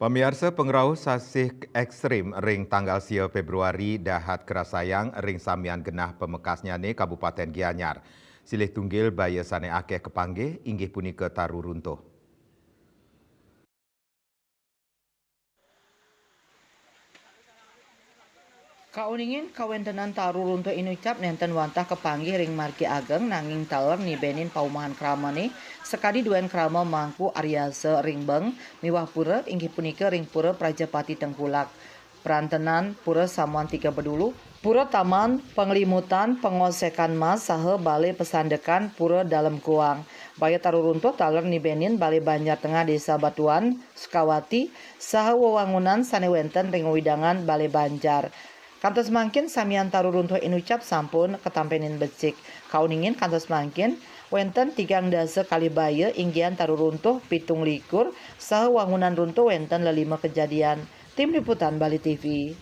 Pemirsa pengrauh sasih ekstrim ring tanggal 10 Februari dahat kerasayang ring samian genah pemekasnya ne Kabupaten Gianyar. Silih tunggil baya sane akeh kepanggih inggih punika taru runtuh. Kauningin kawentenan taru runtuh inucap nenten wantah kepanggih ring margi ageng nanging taler nibenin paumahan kramane sekadi duen krama mangku Aryase ring beng miwah pura inggih punika ring pura Prajapati Tengkulak. Perantenan pura Samuan 3 Bedulu, pura Taman Penglimutan Pengosekan Mas saha balai pesandekan pura Dalam Kuang. Baya taru runtuh taler nibenin balai Banjar Tengah Desa Batuan, Sukawati, saha wewangunan sane wenten ring widangan balai Banjar. Kantos mangkin samian taru runtuh inucap sampun ketampenin becik. Kauningin kantos mangkin wenten 3 kali baya inggian taru runtuh 17 saha wangunan runtuh wenten 5 kejadian. Tim Liputan Bali TV.